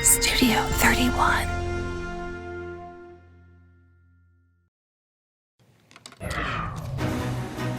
Studio 31.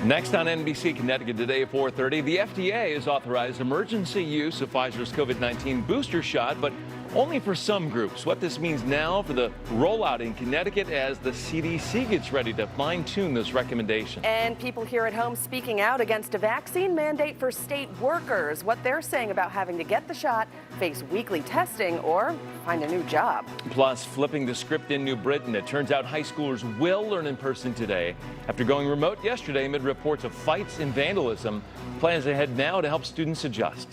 Next on NBC Connecticut Today at 4:30, the FDA has authorized emergency use of Pfizer's COVID-19 booster shot, but only for some groups. What this means now for the rollout in Connecticut as the CDC gets ready to fine-tune this recommendation. And people here at home speaking out against a vaccine mandate for state workers. What they're saying about having to get the shot, face weekly testing, or find a new job. Plus, flipping the script in New Britain, it turns out high schoolers will learn in person today. After going remote yesterday amid reports of fights and vandalism, plans ahead now to help students adjust.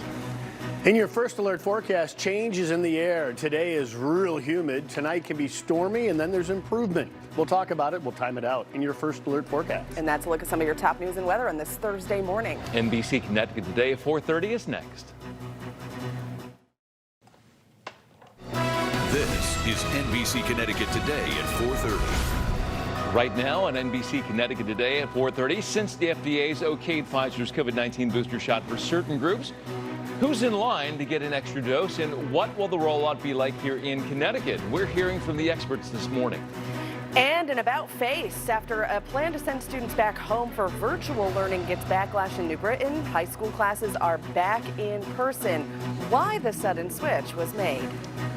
In your first alert forecast, change is in the air. Today is real humid. Tonight can be stormy, and then there's improvement. We'll talk about it. We'll time it out in your first alert forecast. And that's a look at some of your top news and weather on this Thursday morning. NBC Connecticut Today at 4:30 is next. This is NBC Connecticut Today at 4:30. Right now on NBC Connecticut Today at 4:30, since the FDA's okayed Pfizer's COVID-19 booster shot for certain groups, who's in line to get an extra dose, and what will the rollout be like here in Connecticut? We're hearing from the experts this morning. And an about face. After a plan to send students back home for virtual learning gets backlash in New Britain, high school classes are back in person. Why the sudden switch was made.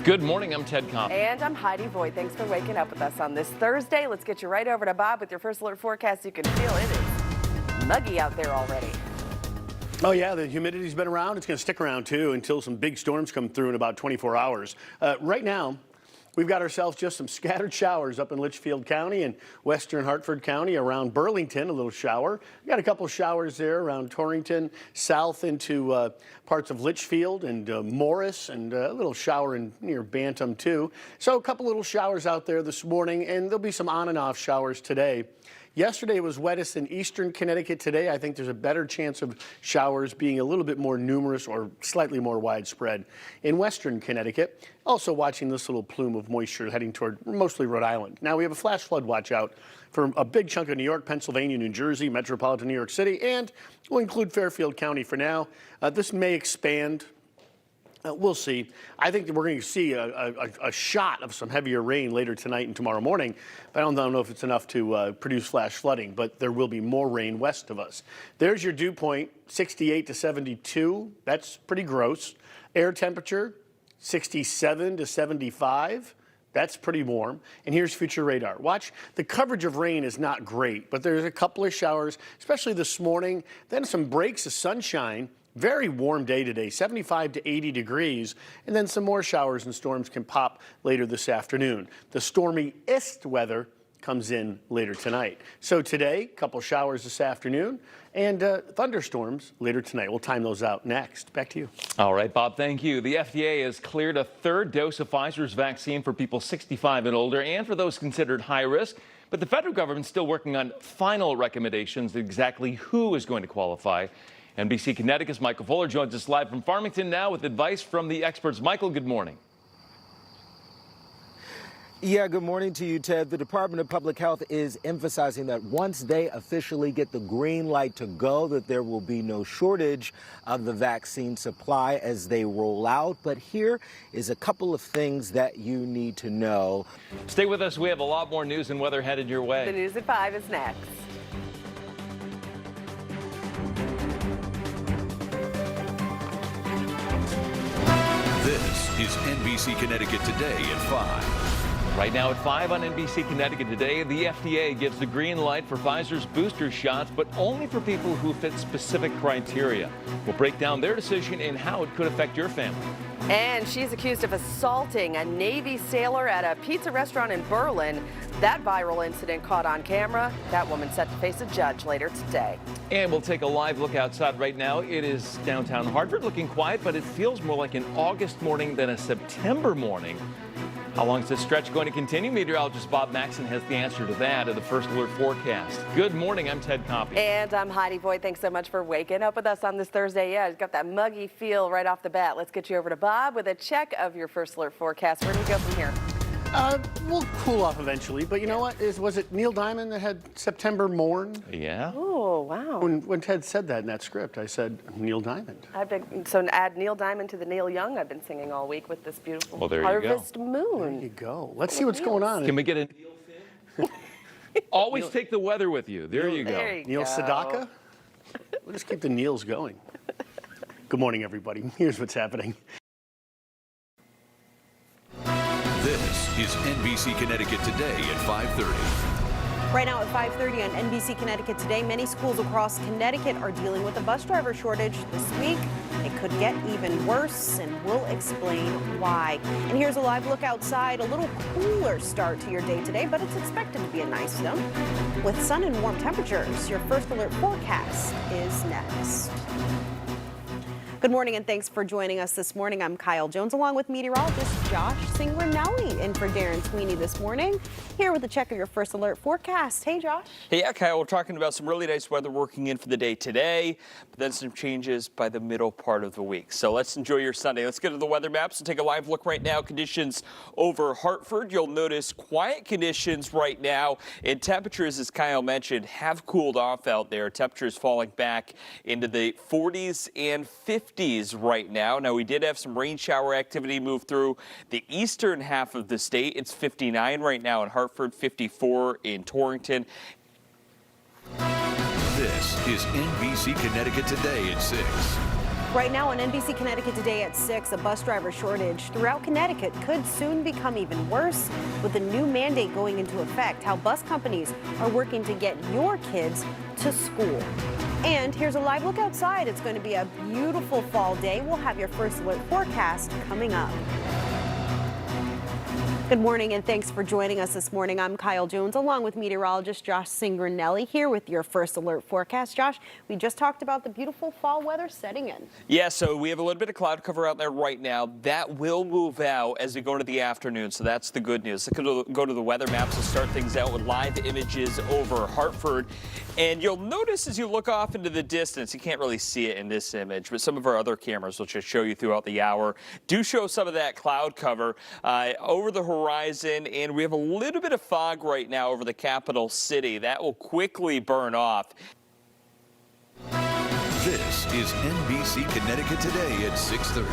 Good morning, I'm Ted Koppy. And I'm Heidi, Voight. Thanks for waking up with us on this Thursday. Let's get you right over to Bob with your first alert forecast. You can feel it is muggy out there already. Oh, yeah, the humidity's been around. It's going to stick around, too, until some big storms come through in about 24 hours. Right now, we've got ourselves just some scattered showers up in Litchfield County and western Hartford County. Around Burlington, a little shower. We've got a couple showers there around Torrington, south into parts of Litchfield and Morris, and a little shower near Bantam, too. So a couple little showers out there this morning, and there'll be some on and off showers today. Yesterday was wettest in eastern Connecticut. Today, I think there's a better chance of showers being a little bit more numerous or slightly more widespread in western Connecticut. Also watching this little plume of moisture heading toward mostly Rhode Island. Now, we have a flash flood watch out for a big chunk of New York, Pennsylvania, New Jersey, metropolitan New York City, and we'll include Fairfield County for now. This may expand. We'll see. I think that we're going to see a shot of some heavier rain later tonight and tomorrow morning. But I don't know if it's enough to produce flash flooding, but there will be more rain west of us. There's your dew point, 68 to 72. That's pretty gross. Air temperature, 67 to 75. That's pretty warm. And here's future radar. Watch, the coverage of rain is not great, but there's a couple of showers, especially this morning. Then some breaks of sunshine. Very warm day today, 75 to 80 degrees, and then some more showers and storms can pop later this afternoon. The stormy-est weather comes in later tonight. So today, a couple showers this afternoon, and thunderstorms later tonight. We'll time those out next. Back to you. All right, Bob, thank you. The FDA has cleared a third dose of Pfizer's vaccine for people 65 and older and for those considered high risk. But the federal government's still working on final recommendations, exactly who is going to qualify. NBC Connecticut's Michael Fuller joins us live from Farmington now with advice from the experts. Michael, good morning. Yeah, good morning to you, Ted. The Department of Public Health is emphasizing that once they officially get the green light to go, that there will be no shortage of the vaccine supply as they roll out. But here is a couple of things that you need to know. Stay with us. We have a lot more news and weather headed your way. The news at 5 is next. This is NBC Connecticut Today at 5. Right now at 5 on NBC Connecticut Today, the FDA gives the green light for Pfizer's booster shots, but only for people who fit specific criteria. We'll break down their decision and how it could affect your family. And she's accused of assaulting a Navy sailor at a pizza restaurant in Berlin. That viral incident caught on camera. That woman set to face a judge later today. And we'll take a live look outside right now. It is downtown Hartford, looking quiet, but it feels more like an August morning than a September morning. How long is this stretch going to continue? Meteorologist Bob Maxon has the answer to that in the first alert forecast. Good morning, I'm Ted Koppy. And I'm Heidi Voight. Thanks so much for waking up with us on this Thursday. Yeah, it's got that muggy feel right off the bat. Let's get you over to Bob with a check of your first alert forecast. Where do we go from here? We'll cool off eventually, but you know what? Was it Neil Diamond that had September Morn? Yeah. Oh, wow. When Ted said that in that script, I said Neil Diamond. So add Neil Diamond to the Neil Young I've been singing all week with this beautiful Well, there you go. harvest There moon. you go. Let's see what's going on. Can we get a Neil fan? Always take the weather with you. There you go. There you Neil go. Sedaka? We'll just keep the Neils going. Good morning, everybody. Here's what's happening. This is NBC Connecticut Today at 5:30. Right now at 5:30 on NBC Connecticut Today, many schools across Connecticut are dealing with a bus driver shortage this week. It could get even worse, and we'll explain why. And here's a live look outside. A little cooler start to your day today, but it's expected to be a nice one. With sun and warm temperatures, your first alert forecast is next. Good morning and thanks for joining us this morning. I'm Kyle Jones along with meteorologist Josh Cingranelli in for Darren Sweeney this morning. Here with a check of your first alert forecast. Hey, Josh. Hey, yeah, Kyle, we're talking about some really nice weather working in for the day today, but then some changes by the middle part of the week. So let's enjoy your Sunday. Let's get to the weather maps and take a live look right now. Conditions over Hartford. You'll notice quiet conditions right now, and temperatures, as Kyle mentioned, have cooled off out there. Temperatures falling back into the 40s and 50s right now. Now, we did have some rain shower activity move through the eastern half of the state. It's 59 right now in Hartford, 54 in Torrington. This is NBC Connecticut Today at 6. Right now on NBC Connecticut Today at 6, a bus driver shortage throughout Connecticut could soon become even worse with a new mandate going into effect. How bus companies are working to get your kids to school. And here's a live look outside. It's going to be a beautiful fall day. We'll have your first alert forecast coming up. Good morning and thanks for joining us this morning. I'm Kyle Jones along with meteorologist Josh Cingranelli here with your first alert forecast. Josh, we just talked about the beautiful fall weather setting in. Yeah, so we have a little bit of cloud cover out there right now. That will move out as we go into the afternoon, so that's the good news. Let's go to the weather maps and start things out with live images over Hartford. And you'll notice as you look off into the distance, you can't really see it in this image, but some of our other cameras, which I'll show you throughout the hour, do show some of that cloud cover over the horizon, and we have a little bit of fog right now over the capital city. That will quickly burn off. This is NBC Connecticut Today at 6:30.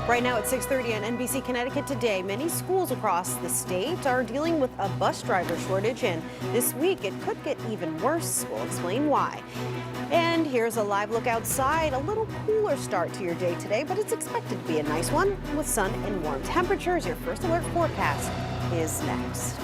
Right now at 6:30 on NBC Connecticut Today, many schools across the state are dealing with a bus driver shortage, and this week it could get even worse. We'll explain why. And here's a live look outside. A little cooler start to your day today, but it's expected to be a nice one with sun and warm temperatures. Your first alert forecast is next.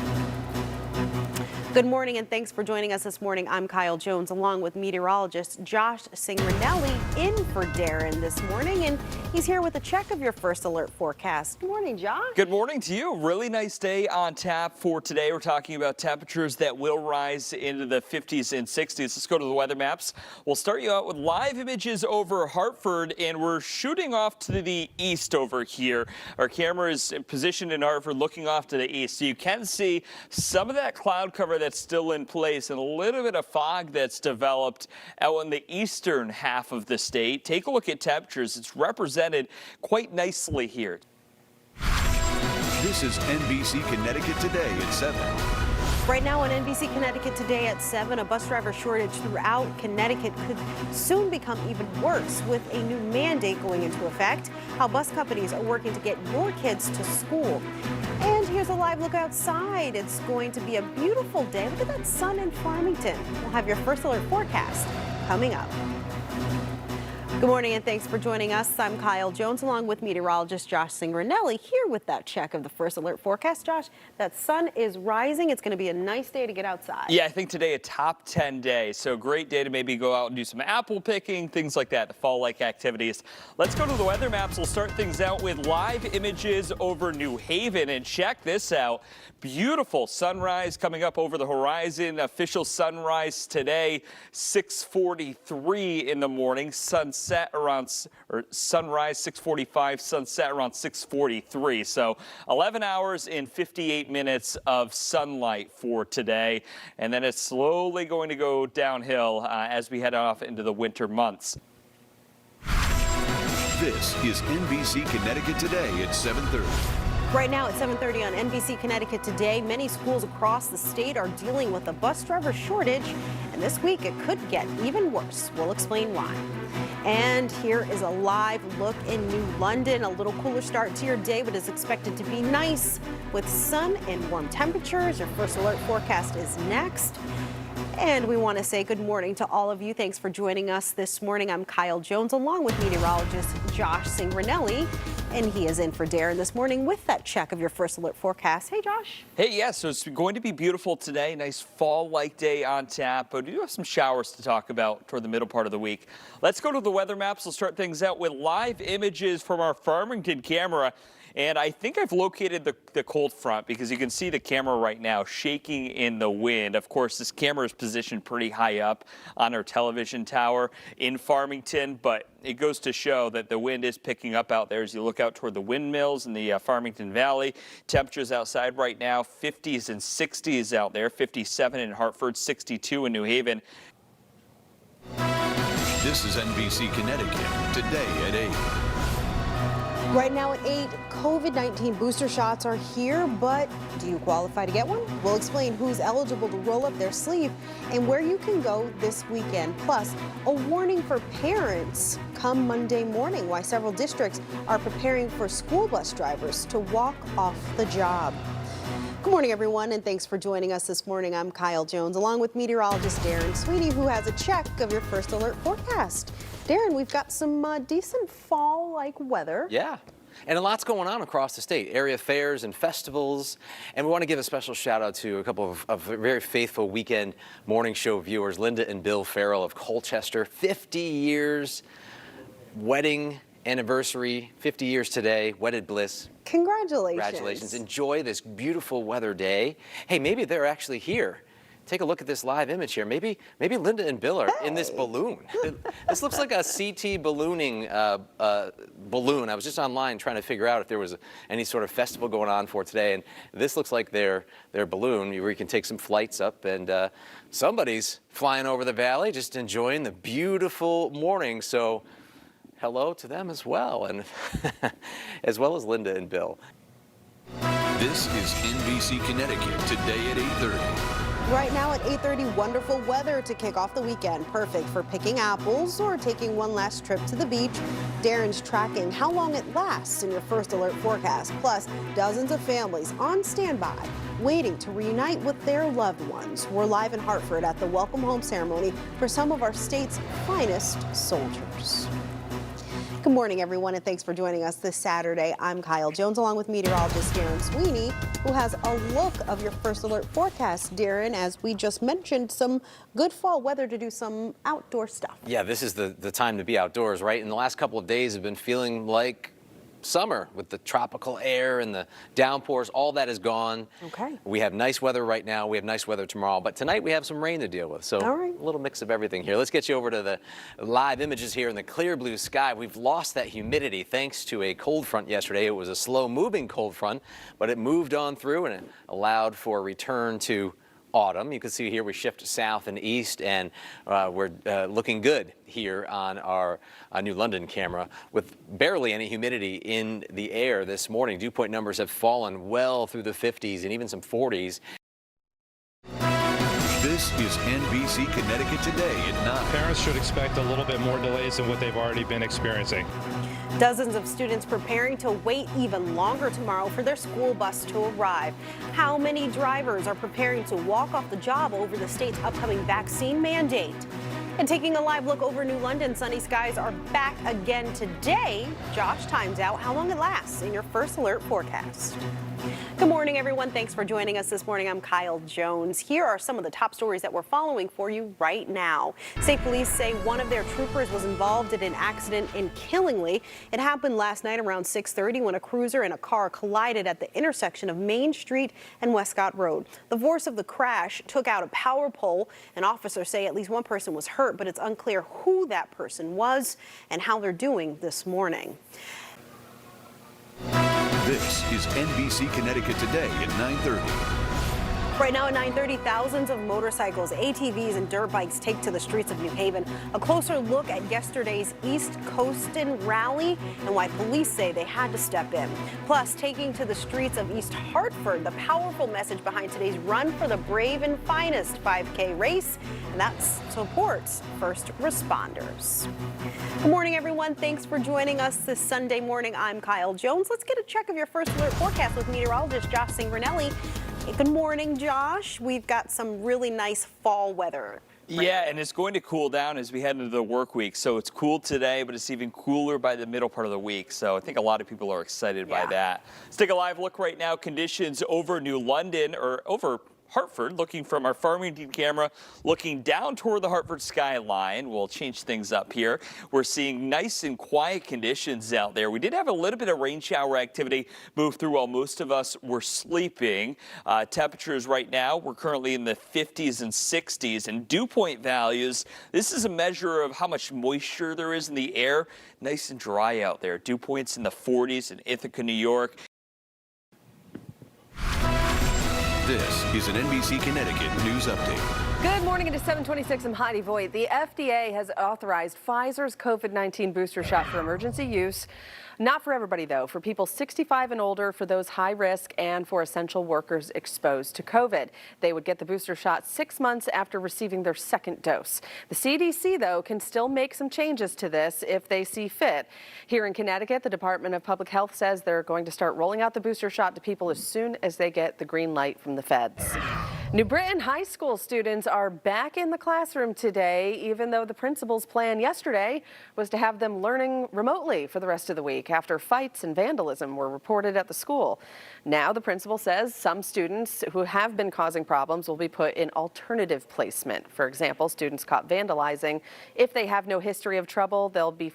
Good morning and thanks for joining us this morning. I'm Kyle Jones along with meteorologist Josh Cingranelli in for Darren this morning, and he's here with a check of your first alert forecast. Good morning, Josh. Good morning to you. Really nice day on tap for today. We're talking about temperatures that will rise into the 50s and 60s. Let's go to the weather maps. We'll start you out with live images over Hartford, and we're shooting off to the east over here. Our camera is positioned in Hartford looking off to the east, so you can see some of that cloud cover that's still in place and a little bit of fog that's developed out in the eastern half of the state. Take a look at temperatures. It's represented quite nicely here. This is NBC Connecticut Today at 7. Right now on NBC Connecticut Today at 7, a bus driver shortage throughout Connecticut could soon become even worse with a new mandate going into effect. How bus companies are working to get your kids to school. And here's a live look outside. It's going to be a beautiful day. Look at that sun in Farmington. We'll have your first alert forecast coming up. Good morning and thanks for joining us. I'm Kyle Jones along with meteorologist Josh Cingranelli here with that check of the first alert forecast. Josh, that sun is rising. It's going to be a nice day to get outside. Yeah, I think today a top 10 day. So great day to maybe go out and do some apple picking, things like that, the fall-like activities. Let's go to the weather maps. We'll start things out with live images over New Haven, and check this out. Beautiful sunrise coming up over the horizon. Official sunrise today, 6:43 in the morning. Sunrise 6:45, sunset around 6:43. So 11 hours and 58 minutes of sunlight for today. And then it's slowly going to go downhill as we head off into the winter months. This is NBC Connecticut Today at 7:30. Right now at 7:30 on NBC Connecticut Today, many schools across the state are dealing with a bus driver shortage, and this week it could get even worse. We'll explain why. And here is a live look in New London. A little cooler start to your day, but is expected to be nice with sun and warm temperatures. Your first alert forecast is next. And we want to say good morning to all of you. Thanks for joining us this morning. I'm Kyle Jones along with meteorologist Josh Cingranelli. And he is in for Darren this morning with that check of your first alert forecast. Hey, Josh. Hey, yeah, so it's going to be beautiful today. Nice fall-like day on tap, but we do have some showers to talk about toward the middle part of the week. Let's go to the weather maps. We'll start things out with live images from our Farmington camera. And I think I've located the cold front because you can see the camera right now shaking in the wind. Of course, this camera is positioned pretty high up on our television tower in Farmington, but it goes to show that the wind is picking up out there as you look out toward the windmills in the Farmington Valley. Temperatures outside right now, 50s and 60s out there, 57 in Hartford, 62 in New Haven. This is NBC Connecticut Today at 8. Right now at 8, COVID-19 booster shots are here, but do you qualify to get one? We'll explain who's eligible to roll up their sleeve and where you can go this weekend. Plus, a warning for parents come Monday morning, why several districts are preparing for school bus drivers to walk off the job. Good morning, everyone, and thanks for joining us this morning. I'm Kyle Jones, along with meteorologist Darren Sweeney, who has a check of your first alert forecast. Darren, we've got some decent fall-like weather. Yeah, and a lot's going on across the state. Area fairs and festivals. And we want to give a special shout out to a couple of very faithful weekend morning show viewers, Linda and Bill Farrell of Colchester. 50 years, wedding anniversary, 50 years today, wedded bliss. Congratulations. Congratulations. Enjoy this beautiful weather day. Hey, maybe they're actually here. Take a look at this live image here. Maybe Linda and Bill are in this balloon. This looks like a CT ballooning balloon. I was just online trying to figure out if there was any sort of festival going on for today, and this looks like their balloon where you can take some flights up, and somebody's flying over the valley, just enjoying the beautiful morning. So hello to them as well, and as well as Linda and Bill. This is NBC Connecticut Today at 8:30. Right now at 8:30, wonderful weather to kick off the weekend. Perfect for picking apples or taking one last trip to the beach. Darren's tracking how long it lasts in your first alert forecast. Plus, dozens of families on standby, waiting to reunite with their loved ones. We're live in Hartford at the welcome home ceremony for some of our state's finest soldiers. Good morning, everyone, and thanks for joining us this Saturday. I'm Kyle Jones, along with meteorologist Darren Sweeney, who has a look of your first alert forecast. Darren, as we just mentioned, some good fall weather to do some outdoor stuff. Yeah, this is the time to be outdoors, right? And the last couple of days have been feeling like summer with the tropical air and the downpours. All that is gone. Okay. We have nice weather right now. We have nice weather tomorrow. But tonight we have some rain to deal with. So all right, a little mix of everything here. Let's get you over to the live images here in the clear blue sky. We've lost that humidity thanks to a cold front yesterday. It was a slow moving cold front, but it moved on through and it allowed for a return to autumn. You can see here we shift south and east, and we're looking good here on our New London camera with barely any humidity in the air this morning. Dew point numbers have fallen well through the 50s and even some 40s. This is NBC Connecticut Today at 9. Parents should expect a little bit more delays than what they've already been experiencing. Dozens of students preparing to wait even longer tomorrow for their school bus to arrive. How many drivers are preparing to walk off the job over the state's upcoming vaccine mandate? And taking a live look over New London, sunny skies are back again today. Josh times out how long it lasts in your first alert forecast. Good morning, everyone. Thanks for joining us this morning. I'm Kyle Jones. Here are some of the top stories that we're following for you right now. State police say one of their troopers was involved in an accident in Killingly. It happened last night around 6:30 when a cruiser and a car collided at the intersection of Main Street and Westcott Road. The force of the crash took out a power pole, and officers say at least one person was hurt, but it's unclear who that person was and how they're doing this morning. This is NBC Connecticut Today at 9:30. Right now at 9:30, thousands of motorcycles, ATVs, and dirt bikes take to the streets of New Haven. A closer look at yesterday's East Coastin' rally and why police say they had to step in. Plus, taking to the streets of East Hartford, the powerful message behind today's Run for the Brave and Finest 5K race, and that supports first responders. Good morning, everyone. Thanks for joining us this Sunday morning. I'm Kyle Jones. Let's get a check of your first alert forecast with meteorologist Josh Cingranelli. Hey, good morning, Josh. We've got some really nice fall weather. Yeah, and it's going to cool down as we head into the work week. So it's cool today, but it's even cooler by the middle part of the week. So I think a lot of people are excited by that. Let's take a live look right now. Conditions over New London or over Hartford, looking from our Farmington camera, looking down toward the Hartford skyline. We'll change things up here. We're seeing nice and quiet conditions out there. We did have a little bit of rain shower activity move through while most of us were sleeping. Temperatures right now, we're currently in the 50s and 60s, and dew point values. This is a measure of how much moisture there is in the air. Nice and dry out there. Dew points in the 40s in Ithaca, New York. This is an NBC Connecticut news update. Good morning. It is 7:26. I'm Heidi Voight. The FDA has authorized Pfizer's COVID-19 booster shot for emergency use. Not for everybody, though. For people 65 and older, for those high risk, and for essential workers exposed to COVID. They would get the booster shot 6 months after receiving their second dose. The CDC, though, can still make some changes to this if they see fit. Here in Connecticut, the Department of Public Health says they're going to start rolling out the booster shot to people as soon as they get the green light from the feds. New Britain High School students are back in the classroom today, even though the principal's plan yesterday was to have them learning remotely for the rest of the week after fights and vandalism were reported at the school. Now the principal says some students who have been causing problems will be put in alternative placement. For example, students caught vandalizing, if they have no history of trouble, they'll be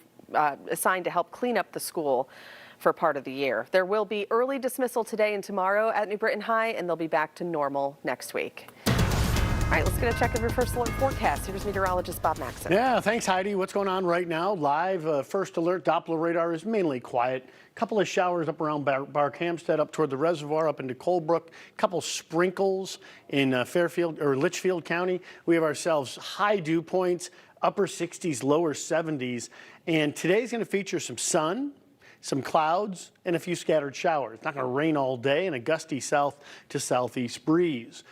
assigned to help clean up the school for part of the year. There will be early dismissal today and tomorrow at New Britain High, and they'll be back to normal next week. All right, let's get a check of your first alert forecast. Here's meteorologist Bob Maxon. Yeah, thanks, Heidi. What's going on right now? Live first alert Doppler radar is mainly quiet. A couple of showers up around Barkhamsted, up toward the reservoir, up into Colebrook. A couple sprinkles in Fairfield or Litchfield County. We have ourselves high dew points, upper 60s, lower 70s. And today's going to feature some sun, some clouds, and a few scattered showers. It's not going to rain all day, and a gusty south to southeast breeze.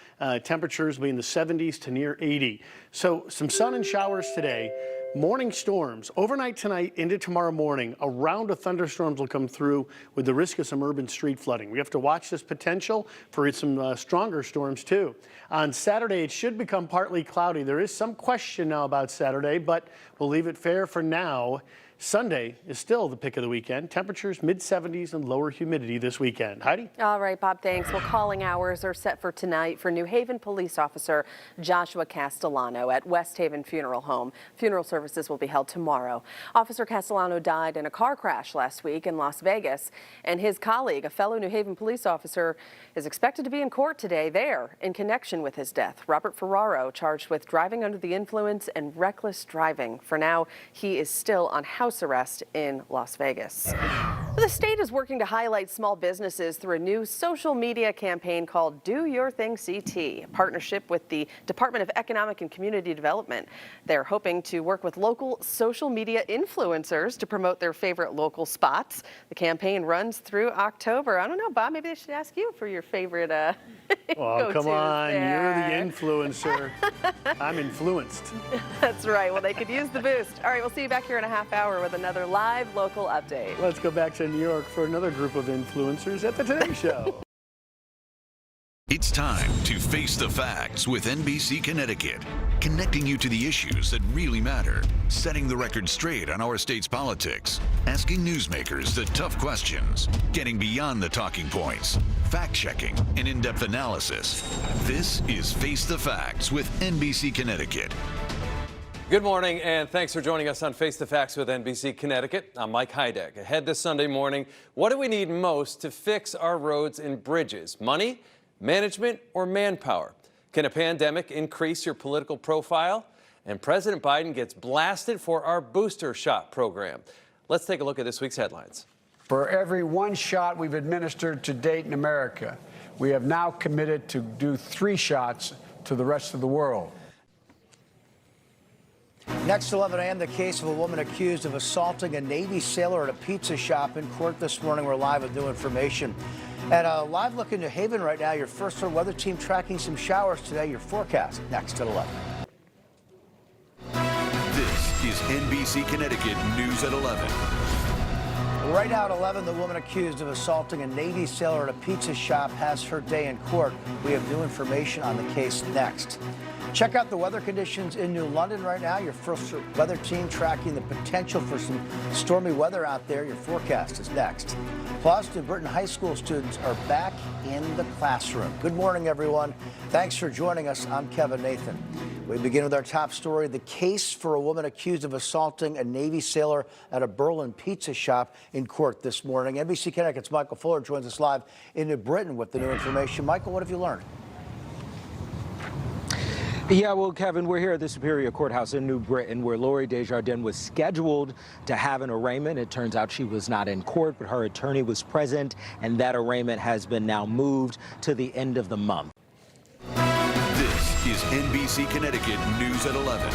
Temperatures will be in the 70s to near 80. So some sun and showers today. Morning storms overnight tonight into tomorrow morning. A round of thunderstorms will come through with the risk of some urban street flooding. We have to watch this potential for some stronger storms too. On Saturday, it should become partly cloudy. There is some question now about Saturday, but we'll leave it fair for now. Sunday is still the pick of the weekend. Temperatures mid-70s and lower humidity this weekend. Heidi? All right, Bob, thanks. Well, calling hours are set for tonight for New Haven police officer Joshua Castellano at West Haven Funeral Home. Funeral services will be held tomorrow. Officer Castellano died in a car crash last week in Las Vegas, and his colleague, a fellow New Haven police officer, is expected to be in court today there in connection with his death. Robert Ferraro, charged with driving under the influence and reckless driving. For now, he is still on house arrest in Las Vegas. The state is working to highlight small businesses through a new social media campaign called Do Your Thing CT, a partnership with the Department of Economic and Community Development. They're hoping to work with local social media influencers to promote their favorite local spots. The campaign runs through October. I don't know, Bob, maybe I should ask you for your favorite Oh, come on, you're the influencer. I'm influenced. That's right. Well, they could use the boost. All right, we'll see you back here in a half hour with another live local update. Let's go back to New York for another group of influencers at the Today Show. It's time to face the facts with NBC Connecticut, connecting you to the issues that really matter, setting the record straight on our state's politics, asking newsmakers the tough questions, getting beyond the talking points, fact-checking, and in-depth analysis. This is Face the Facts with NBC Connecticut. Good morning, and thanks for joining us on Face the Facts with NBC Connecticut. I'm Mike Hydeck. Ahead this Sunday morning, what do we need most to fix our roads and bridges? Money, management, or manpower? Can a pandemic increase your political profile? And President Biden gets blasted for our booster shot program. Let's take a look at this week's headlines. For every one shot we've administered to date in America, we have now committed to do 3 shots to the rest of the world. Next, 11 a.m., the case of a woman accused of assaulting a Navy sailor at a pizza shop in court this morning. We're live with new information. And a live look in New Haven right now. Your first Alert weather team tracking some showers today. Your forecast next at 11. This is NBC Connecticut News at 11. Right now at 11, the woman accused of assaulting a Navy sailor at a pizza shop has her day in court. We have new information on the case next. Check out the weather conditions in New London right now. Your first weather team tracking the potential for some stormy weather out there. Your forecast is next. Plus, New Britain High School students are back in the classroom. Good morning, everyone. Thanks for joining us. I'm Kevin Nathan. We begin with our top story, the case for a woman accused of assaulting a Navy sailor at a Berlin pizza shop in court this morning. NBC Connecticut's Michael Fuller joins us live in New Britain with the new information. Michael, what have you learned? Yeah, well, Kevin, we're here at the Superior Courthouse in New Britain, where Lori Desjardins was scheduled to have an arraignment. It turns out she was not in court, but her attorney was present, and that arraignment has been now moved to the end of the month. This is NBC Connecticut News at 11.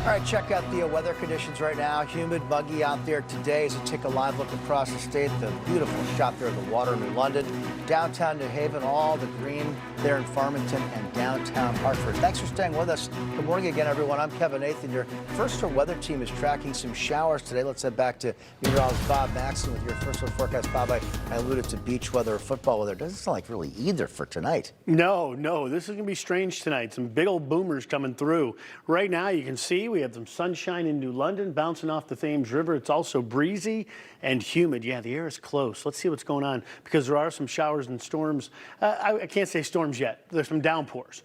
All right, check out the weather conditions right now. Humid, muggy out there today as we take a live look across the state. The beautiful shot there of the water in New London, downtown New Haven, all the green there in Farmington and downtown Hartford. Thanks for staying with us. Good morning again, everyone. I'm Kevin Nathan. Your first Alert weather team is tracking some showers today. Let's head back to meteorologist Bob Maxon with your first Alert forecast. Bob, I alluded to beach weather or football weather. It doesn't sound like really either for tonight. No, this is going to be strange tonight. Some big old boomers coming through. Right now, you can see we have some sunshine in New London bouncing off the Thames River. It's also breezy and humid. Yeah, the air is close. Let's see what's going on because there are some showers and storms. I can't say storms yet. There's some downpours.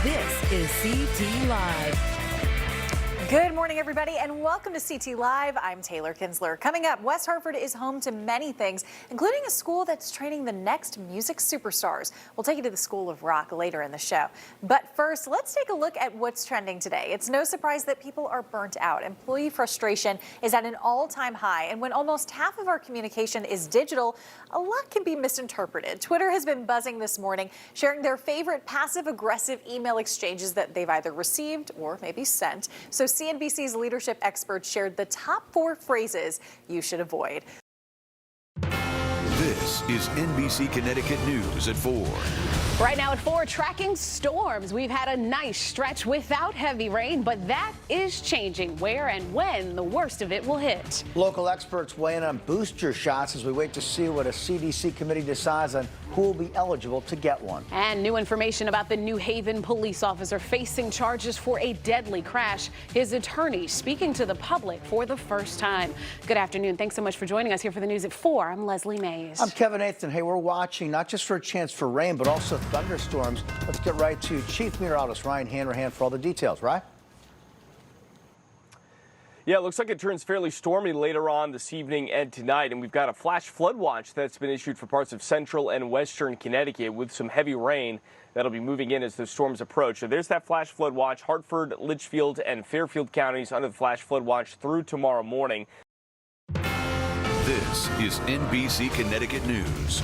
This is CT Live. Good morning, everybody, and welcome to CT Live. I'm Taylor Kinzler. Coming up, West Hartford is home to many things, including a school that's training the next music superstars. We'll take you to the School of Rock later in the show. But first, let's take a look at what's trending today. It's no surprise that people are burnt out. Employee frustration is at an all-time high, and when almost half of our communication is digital, a lot can be misinterpreted. Twitter has been buzzing this morning, sharing their favorite passive-aggressive email exchanges that they've either received or maybe sent. So CNBC's leadership experts shared the top 4 phrases you should avoid. This is NBC Connecticut News at 4. Right now at 4, tracking storms. We've had a nice stretch without heavy rain, but that is changing where and when the worst of it will hit. Local experts weigh in on booster shots as we wait to see what a CDC committee decides on who will be eligible to get one. And new information about the New Haven police officer facing charges for a deadly crash. His attorney speaking to the public for the first time. Good afternoon. Thanks so much for joining us here for the news at 4. I'm Leslie Mays. I'm Kevin Nathan. Hey, we're watching not just for a chance for rain, but also thunderstorms. Let's get right to Chief Meteorologist Ryan Hanrahan for all the details. Right? Yeah, it looks like it turns fairly stormy later on this evening and tonight, and we've got a flash flood watch that's been issued for parts of central and western Connecticut with some heavy rain that'll be moving in as the storms approach. So there's that flash flood watch. Hartford, Litchfield, and Fairfield counties under the flash flood watch through tomorrow morning. This is NBC Connecticut News.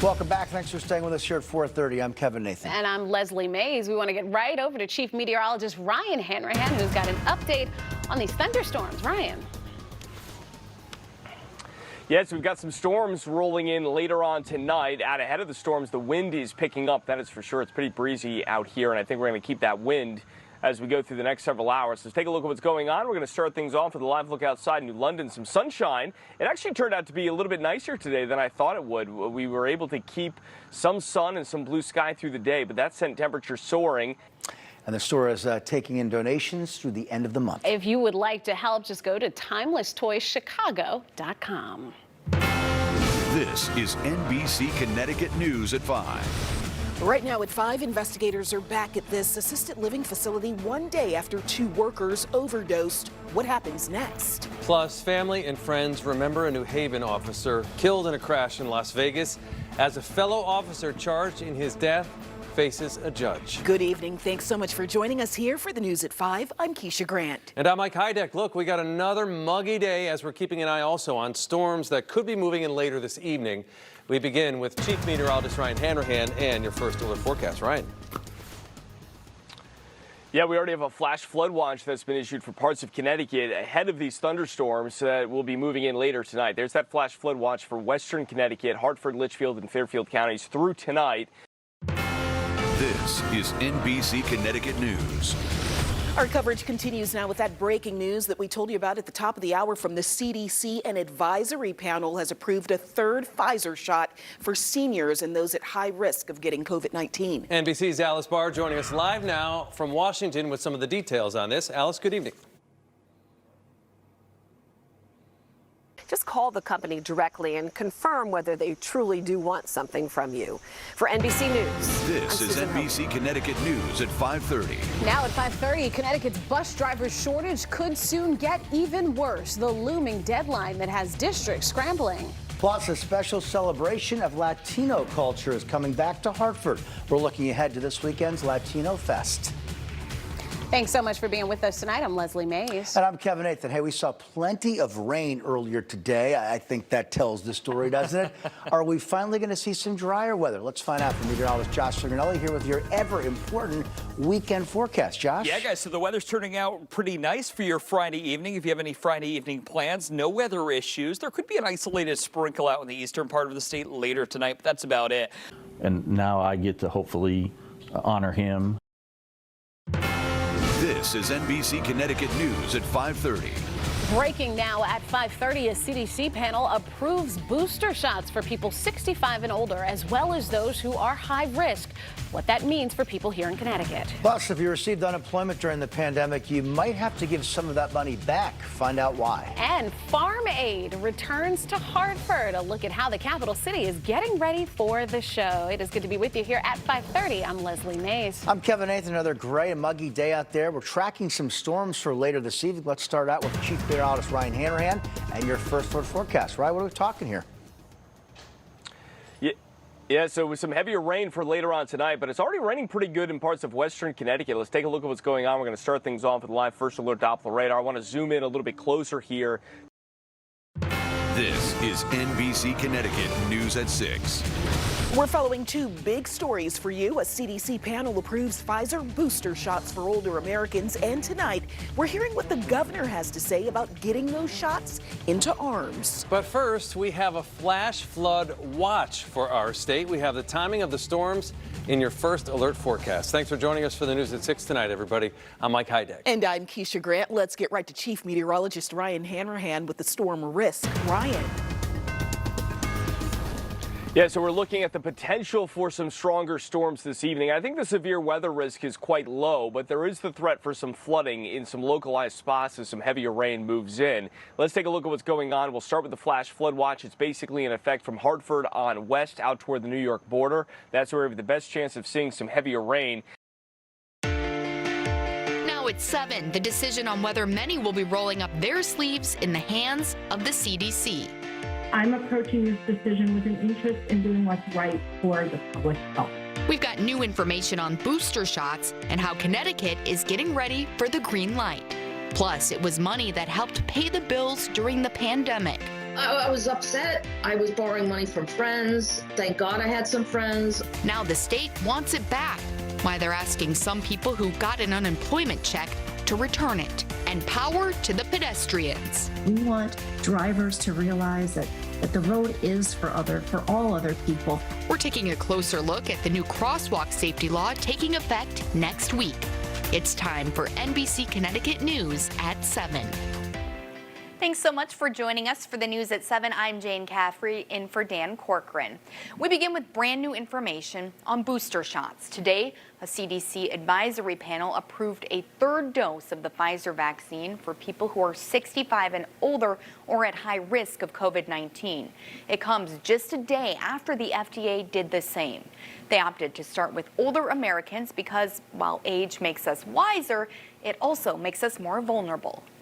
Welcome back. Thanks for staying with us here at 4:30. I'm Kevin Nathan. And I'm Leslie Mays. We want to get right over to Chief Meteorologist Ryan Hanrahan, who's got an update on these thunderstorms. Ryan. Yes, we've got some storms rolling in later on tonight. Out ahead of the storms, the wind is picking up. That is for sure. It's pretty breezy out here, and I think we're going to keep that wind as we go through the next several hours. So let's take a look at what's going on. We're going to start things off with a live look outside New London. Some sunshine. It actually turned out to be a little bit nicer today than I thought it would. We were able to keep some sun and some blue sky through the day, but that sent temperatures soaring. And the store is taking in donations through the end of the month. If you would like to help, just go to timelesstoyschicago.com. This is NBC Connecticut News at 5. Right now at 5, investigators are back at this assisted living facility one day after 2 workers overdosed. What happens next? Plus, family and friends remember a New Haven officer killed in a crash in Las Vegas as a fellow officer charged in his death faces a judge. Good evening. Thanks so much for joining us here for the News at 5. I'm Keisha Grant. And I'm Mike Hydeck. Look, we got another muggy day as we're keeping an eye also on storms that could be moving in later this evening. We begin with Chief Meteorologist Ryan Hanrahan and your first alert forecast. Ryan. Yeah, we already have a flash flood watch that's been issued for parts of Connecticut ahead of these thunderstorms that will be moving in later tonight. There's that flash flood watch for western Connecticut, Hartford, Litchfield, and Fairfield counties through tonight. This is NBC Connecticut News. Our coverage continues now with that breaking news that we told you about at the top of the hour from the CDC. An advisory panel has approved a third Pfizer shot for seniors and those at high risk of getting COVID-19. NBC's Alice Barr joining us live now from Washington with some of the details on this. Alice, good evening. Just call the company directly and confirm whether they truly do want something from you. For NBC News, this is NBC Connecticut News at 5:30. Now at 5:30, Connecticut's bus driver shortage could soon get even worse. The looming deadline that has districts scrambling. Plus, a special celebration of Latino culture is coming back to Hartford. We're looking ahead to this weekend's Latino Fest. Thanks so much for being with us tonight. I'm Leslie Mays. And I'm Kevin Nathan. Hey, we saw plenty of rain earlier today. I think that tells the story, doesn't it? Are we finally going to see some drier weather? Let's find out from meteorologist Josh Cingranelli here with your ever-important weekend forecast. Josh? Yeah, guys, so the weather's turning out pretty nice for your Friday evening. If you have any Friday evening plans, no weather issues. There could be an isolated sprinkle out in the eastern part of the state later tonight, but that's about it. And now I get to hopefully honor him. This is NBC Connecticut News at 5:30. Breaking now at 5:30, a CDC panel approves booster shots for people 65 and older, as well as those who are high risk. What that means for people here in Connecticut. Plus, if you received unemployment during the pandemic, you might have to give some of that money back. Find out why. And Farm Aid returns to Hartford. A look at how the capital city is getting ready for the show. It is good to be with you here at 5:30. I'm Leslie Mays. I'm Kevin Nathan. Another gray and muggy day out there. We're tracking some storms for later this evening. Let's start out with Chief Meteorologist Ryan Hanrahan and your first alert forecast. Ryan, what are we talking here? Yeah, so with some heavier rain for later on tonight, but it's already raining pretty good in parts of western Connecticut. Let's take a look at what's going on. We're going to start things off with live first alert Doppler radar. I want to zoom in a little bit closer here. This is NBC Connecticut News at 6. We're following two big stories for you. A CDC panel approves Pfizer booster shots for older Americans. And tonight, we're hearing what the governor has to say about getting those shots into arms. But first, we have a flash flood watch for our state. We have the timing of the storms in your first alert forecast. Thanks for joining us for the News at 6 tonight, everybody. I'm Mike Hydeck. And I'm Keisha Grant. Let's get right to Chief Meteorologist Ryan Hanrahan with the storm risk. Ryan. Yeah, so we're looking at the potential for some stronger storms this evening. I think the severe weather risk is quite low, but there is the threat for some flooding in some localized spots as some heavier rain moves in. Let's take a look at what's going on. We'll start with the flash flood watch. It's basically in effect from Hartford on west out toward the New York border. That's where we have the best chance of seeing some heavier rain. Now it's 7. The decision on whether many will be rolling up their sleeves in the hands of the CDC. I'm approaching this decision with an interest in doing what's right for the public health. We've got new information on booster shots and how Connecticut is getting ready for the green light. Plus, it was money that helped pay the bills during the pandemic. I was upset. I was borrowing money from friends. Thank God I had some friends. Now the state wants it back. Why they're asking some people who got an unemployment check to return it. And power to the pedestrians. We want drivers to realize that the road is for all other people. We're taking a closer look at the new crosswalk safety law taking effect next week. It's time for NBC Connecticut News at 7. Thanks so much for joining us for the News at 7. I'm Jane Caffrey, in for Dan Corcoran. We begin with brand new information on booster shots. Today, a CDC advisory panel approved a third dose of the Pfizer vaccine for people who are 65 and older or at high risk of COVID-19. It comes just a day after the FDA did the same. They opted to start with older Americans because while age makes us wiser, it also makes us more vulnerable.